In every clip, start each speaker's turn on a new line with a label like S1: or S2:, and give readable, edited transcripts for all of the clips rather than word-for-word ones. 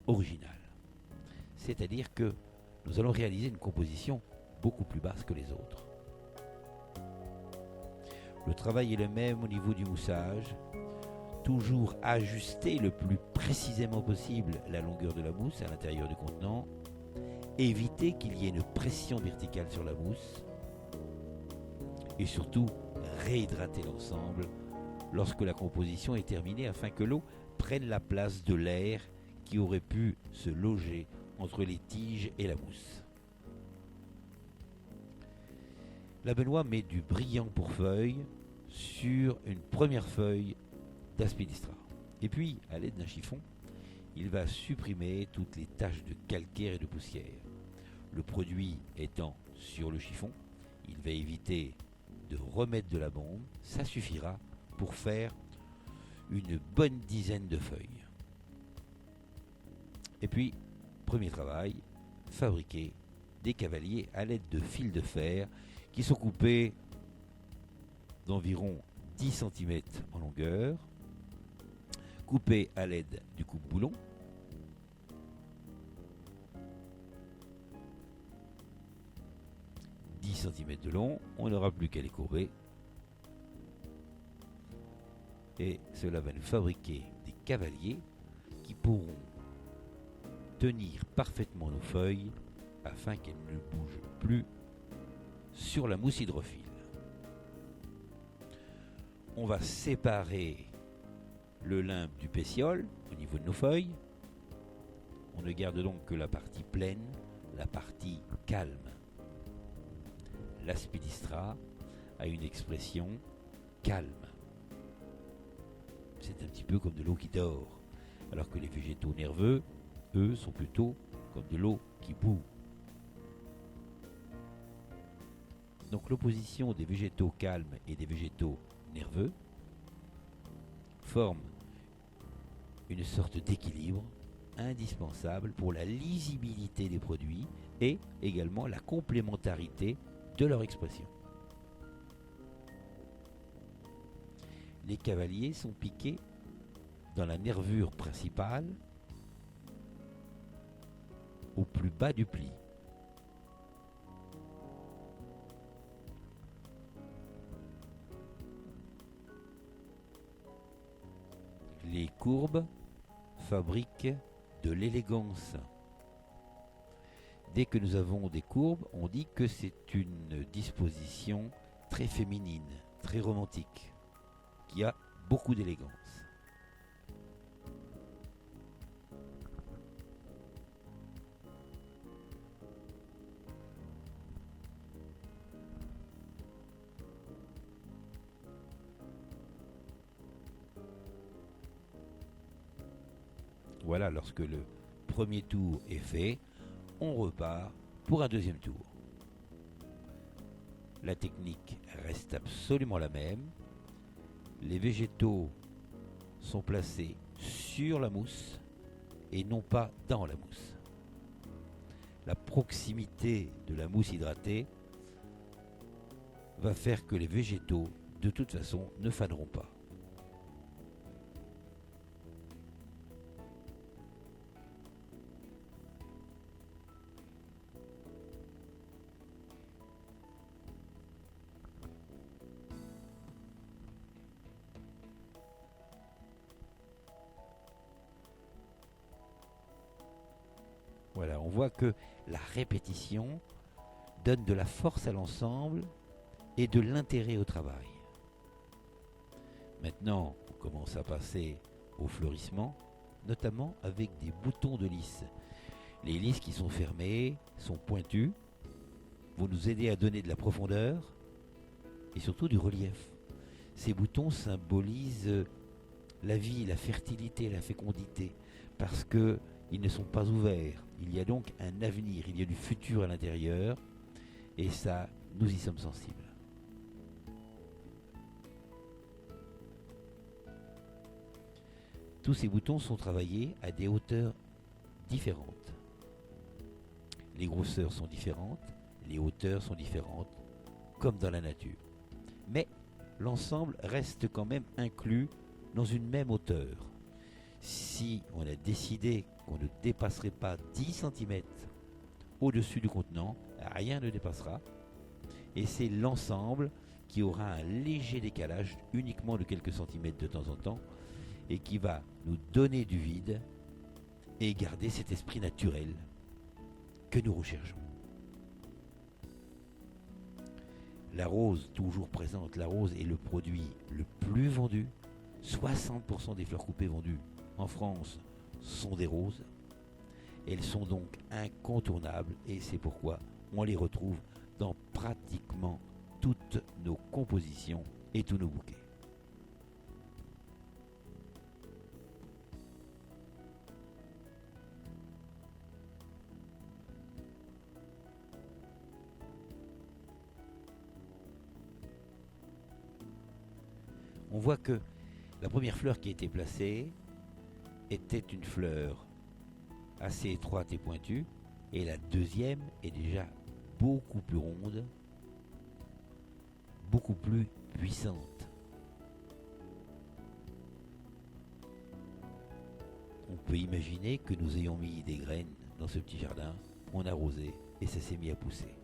S1: original. C'est-à-dire que nous allons réaliser une composition beaucoup plus basse que les autres. Le travail est le même au niveau du moussage. Toujours ajuster le plus précisément possible la longueur de la mousse à l'intérieur du contenant. Éviter qu'il y ait une pression verticale sur la mousse. Et surtout, réhydrater l'ensemble lorsque la composition est terminée afin que l'eau prenne la place de l'air qui aurait pu se loger entre les tiges et la mousse. La Benoît met du brillant pour feuille sur une première feuille d'aspidistra. Et puis, à l'aide d'un chiffon, il va supprimer toutes les taches de calcaire et de poussière. Le produit étant sur le chiffon, il va éviter de remettre de la bombe. Ça suffira pour faire une bonne dizaine de feuilles. Et puis, premier travail, fabriquer des cavaliers à l'aide de fils de fer qui sont coupés d'environ 10 cm en longueur, coupés à l'aide du coupe-boulon. Cm de long, on n'aura plus qu'à les courber et cela va nous fabriquer des cavaliers qui pourront tenir parfaitement nos feuilles afin qu'elles ne bougent plus sur la mousse hydrophile. On va séparer le limbe du pétiole au niveau de nos feuilles. On ne garde donc que la partie pleine, la partie calme. L'aspidistra a une expression calme. C'est un petit peu comme de l'eau qui dort, alors que les végétaux nerveux, eux, sont plutôt comme de l'eau qui bout. Donc l'opposition des végétaux calmes et des végétaux nerveux forme une sorte d'équilibre indispensable pour la lisibilité des produits et également la complémentarité de leur expression. Les cavaliers sont piqués dans la nervure principale au plus bas du pli. Les courbes fabriquent de l'élégance. Dès que nous avons des courbes, on dit que c'est une disposition très féminine, très romantique, qui a beaucoup d'élégance. Voilà, lorsque le premier tour est fait, on repart pour un deuxième tour. La technique reste absolument la même. Les végétaux sont placés sur la mousse et non pas dans la mousse. La proximité de la mousse hydratée va faire que les végétaux, de toute façon, ne faneront pas. Voilà, on voit que la répétition donne de la force à l'ensemble et de l'intérêt au travail. Maintenant, on commence à passer au fleurissement, notamment avec des boutons de lys. Les lys qui sont fermés, sont pointus, vont nous aider à donner de la profondeur et surtout du relief. Ces boutons symbolisent la vie, la fertilité, la fécondité, parce que ils ne sont pas ouverts. Il y a donc un avenir, il y a du futur à l'intérieur, et ça, nous y sommes sensibles. Tous ces boutons sont travaillés à des hauteurs différentes. Les grosseurs sont différentes, les hauteurs sont différentes, comme dans la nature. Mais l'ensemble reste quand même inclus dans une même hauteur. Si on a décidé qu'on ne dépasserait pas 10 centimètres au-dessus du contenant, rien ne dépassera. Et c'est l'ensemble qui aura un léger décalage uniquement de quelques centimètres de temps en temps et qui va nous donner du vide et garder cet esprit naturel que nous recherchons. La rose, toujours présente, la rose est le produit le plus vendu. 60% des fleurs coupées vendues en France sont des roses. Elles sont donc incontournables et c'est pourquoi on les retrouve dans pratiquement toutes nos compositions et tous nos bouquets. On voit que la première fleur qui a été placée était une fleur assez étroite et pointue, et la deuxième est déjà beaucoup plus ronde, beaucoup plus puissante. On peut imaginer que nous ayons mis des graines dans ce petit jardin, on a arrosé et ça s'est mis à pousser.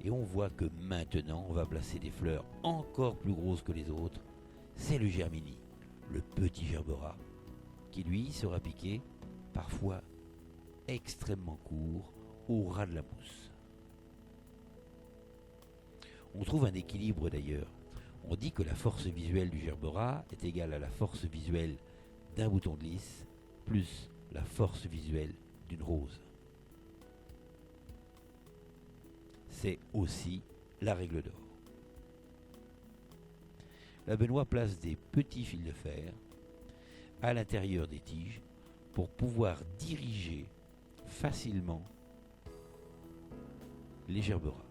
S1: Et on voit que maintenant on va placer des fleurs encore plus grosses que les autres. C'est le germini, le petit gerbera, qui lui sera piqué, parfois extrêmement court, au ras de la mousse. On trouve un équilibre d'ailleurs. On dit que la force visuelle du gerbera est égale à la force visuelle d'un bouton de lys, plus la force visuelle d'une rose. C'est aussi la règle d'or. La Benoît place des petits fils de fer à l'intérieur des tiges pour pouvoir diriger facilement les gerberas.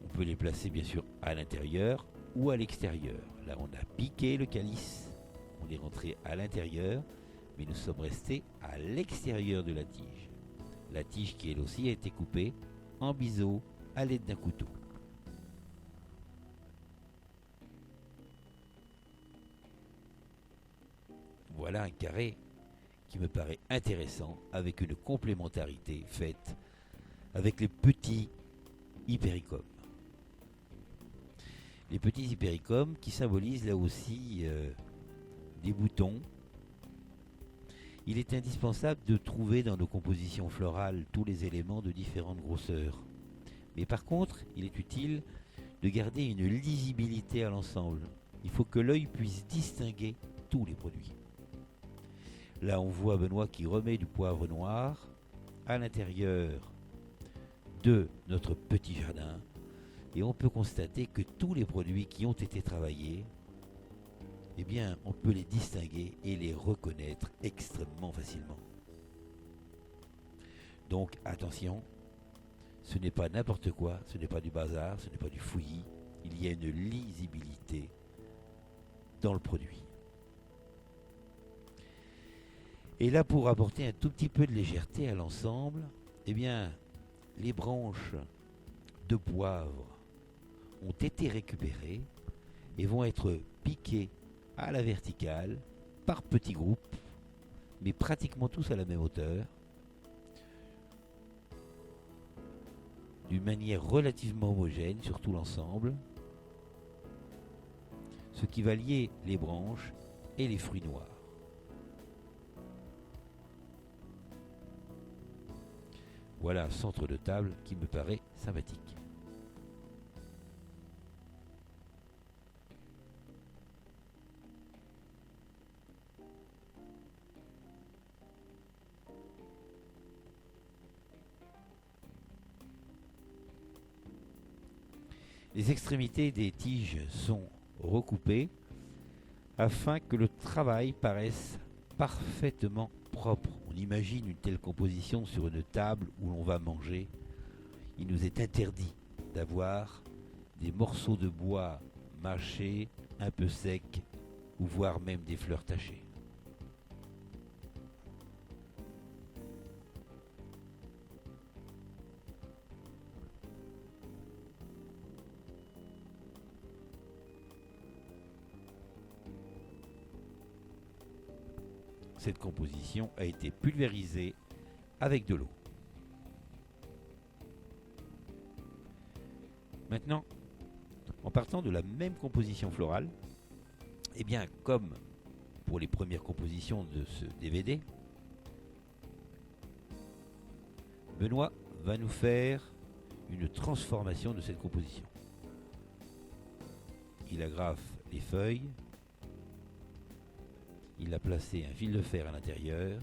S1: On peut les placer bien sûr à l'intérieur ou à l'extérieur. Là on a piqué le calice, on est rentré à l'intérieur, mais nous sommes restés à l'extérieur de la tige. La tige qui elle aussi a été coupée en biseau à l'aide d'un couteau. Voilà un carré qui me paraît intéressant avec une complémentarité faite avec les petits hypéricomes. Les petits hypéricomes qui symbolisent là aussi des boutons. Il est indispensable de trouver dans nos compositions florales tous les éléments de différentes grosseurs. Mais par contre, il est utile de garder une lisibilité à l'ensemble. Il faut que l'œil puisse distinguer tous les produits. Là, on voit Benoît qui remet du poivre noir à l'intérieur de notre petit jardin. Et on peut constater que tous les produits qui ont été travaillés, eh bien, on peut les distinguer et les reconnaître extrêmement facilement. Donc, attention, ce n'est pas n'importe quoi, ce n'est pas du bazar, ce n'est pas du fouillis. Il y a une lisibilité dans le produit. Et là, pour apporter un tout petit peu de légèreté à l'ensemble, eh bien, les branches de poivre ont été récupérées et vont être piquées à la verticale par petits groupes, mais pratiquement tous à la même hauteur, d'une manière relativement homogène sur tout l'ensemble, ce qui va lier les branches et les fruits noirs. Voilà un centre de table qui me paraît sympathique. Les extrémités des tiges sont recoupées afin que le travail paraisse parfaitement propre. On imagine une telle composition sur une table où l'on va manger. Il nous est interdit d'avoir des morceaux de bois mâchés, un peu secs, ou voire même des fleurs tachées. cette composition a été pulvérisée avec de l'eau. Maintenant, en partant de la même composition florale, et bien comme pour les premières compositions de ce DVD, Benoît va nous faire une transformation de cette composition. Il agrafe les feuilles, il a placé un fil de fer à l'intérieur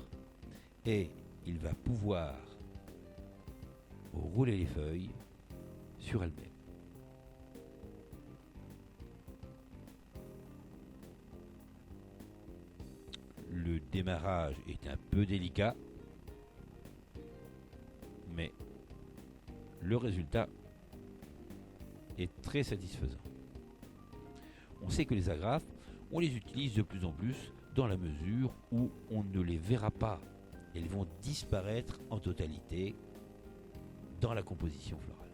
S1: et il va pouvoir rouler les feuilles sur elles-mêmes. Le démarrage est un peu délicat, mais le résultat est très satisfaisant. On sait que les agrafes, on les utilise de plus en plus dans la mesure où on ne les verra pas. Elles vont disparaître en totalité dans la composition florale.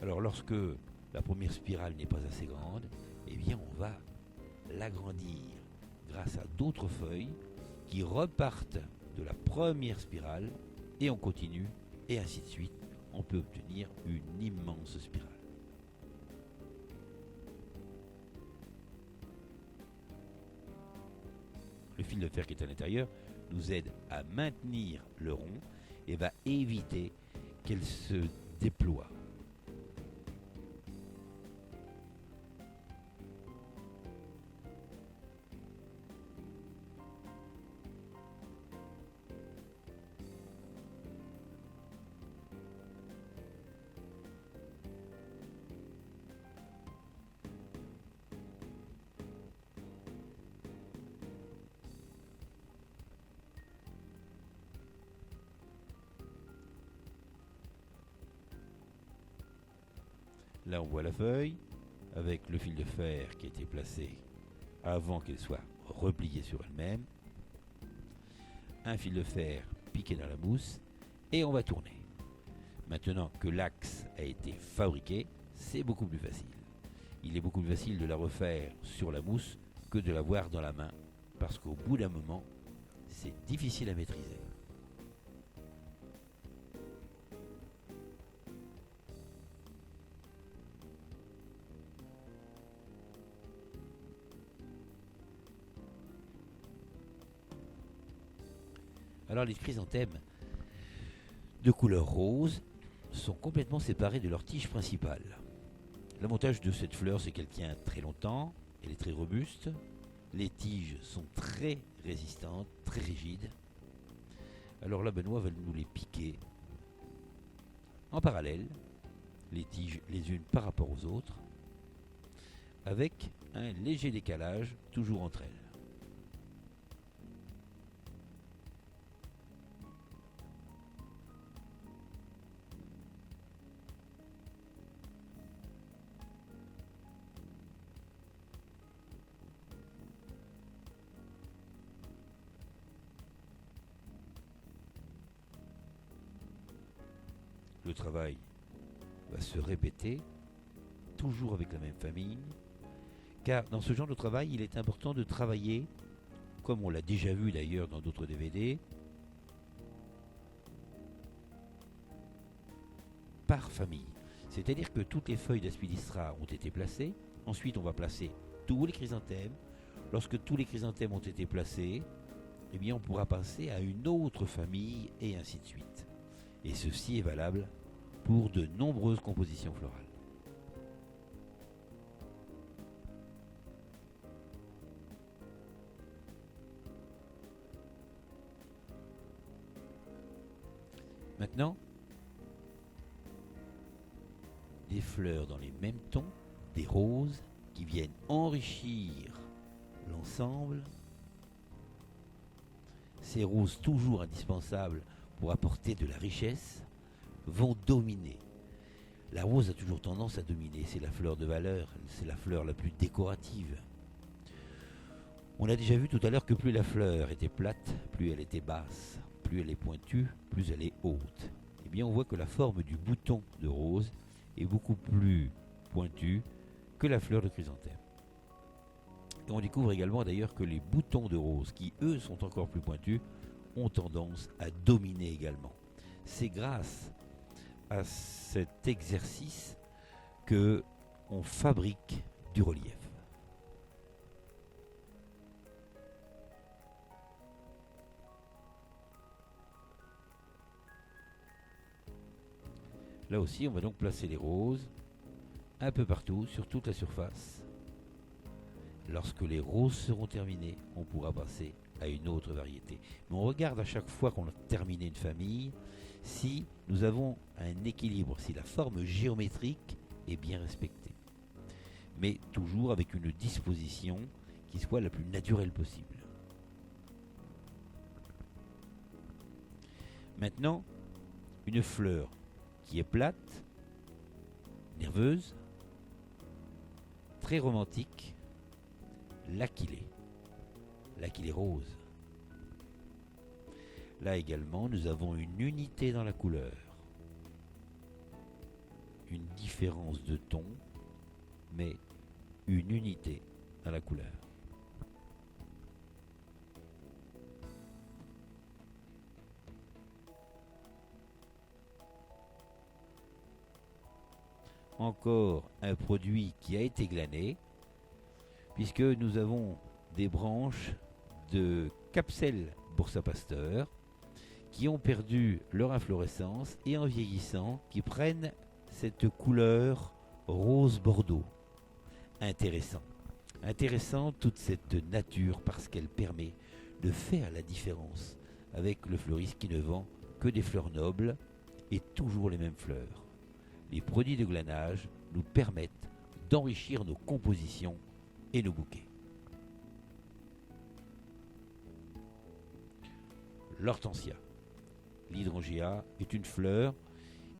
S1: Alors lorsque la première spirale n'est pas assez grande, eh bien on va l'agrandir grâce à d'autres feuilles qui repartent de la première spirale et on continue et ainsi de suite. On peut obtenir une immense spirale. Le fil de fer qui est à l'intérieur nous aide à maintenir le rond et va éviter qu'elle se déploie. Là on voit la feuille avec le fil de fer qui a été placé avant qu'elle soit repliée sur elle-même. Un fil de fer piqué dans la mousse et on va tourner. Maintenant que l'axe a été fabriqué, c'est beaucoup plus facile. Il est beaucoup plus facile de la refaire sur la mousse que de l'avoir dans la main parce qu'au bout d'un moment, c'est difficile à maîtriser. Alors les chrysanthèmes de couleur rose sont complètement séparés de leur tige principale. L'avantage de cette fleur, c'est qu'elle tient très longtemps, elle est très robuste, les tiges sont très résistantes, très rigides. Alors là, Benoît va nous les piquer en parallèle, les tiges les unes par rapport aux autres, avec un léger décalage toujours entre elles. Le travail va se répéter, toujours avec la même famille, car dans ce genre de travail, il est important de travailler, comme on l'a déjà vu d'ailleurs dans d'autres DVD, par famille. C'est-à-dire que toutes les feuilles d'Aspidistra ont été placées, ensuite on va placer tous les chrysanthèmes. Lorsque tous les chrysanthèmes ont été placés, eh bien on pourra passer à une autre famille et ainsi de suite. Et ceci est valable pour de nombreuses compositions florales. Maintenant, des fleurs dans les mêmes tons, des roses qui viennent enrichir l'ensemble. Ces roses toujours indispensables pour apporter de la richesse vont dominer. La rose a toujours tendance à dominer, c'est la fleur de valeur, c'est la fleur la plus décorative. On a déjà vu tout à l'heure que plus la fleur était plate, plus elle était basse, plus elle est pointue, plus elle est haute. Eh bien on voit que la forme du bouton de rose est beaucoup plus pointue que la fleur de chrysanthème. Et on découvre également d'ailleurs que les boutons de rose, qui eux sont encore plus pointus, ont tendance à dominer également. C'est grâce à cet exercice que on fabrique du relief. Là aussi, on va donc placer les roses un peu partout, sur toute la surface. Lorsque les roses seront terminées, on pourra passer à une autre variété. Mais on regarde à chaque fois qu'on a terminé une famille si nous avons un équilibre, si la forme géométrique est bien respectée. Mais toujours avec une disposition qui soit la plus naturelle possible. Maintenant, une fleur qui est plate, nerveuse, très romantique, l'aquilée rose. Là également, nous avons une unité dans la couleur, une différence de ton, mais une unité dans la couleur. Encore un produit qui a été glané, puisque nous avons des branches de Capselle Boursa Pasteur qui ont perdu leur inflorescence et en vieillissant qui prennent cette couleur rose bordeaux. Intéressant toute cette nature parce qu'elle permet de faire la différence avec le fleuriste qui ne vend que des fleurs nobles et toujours les mêmes fleurs. Les produits de glanage nous permettent d'enrichir nos compositions et nos bouquets. L'hortensia. L'hydrangea est une fleur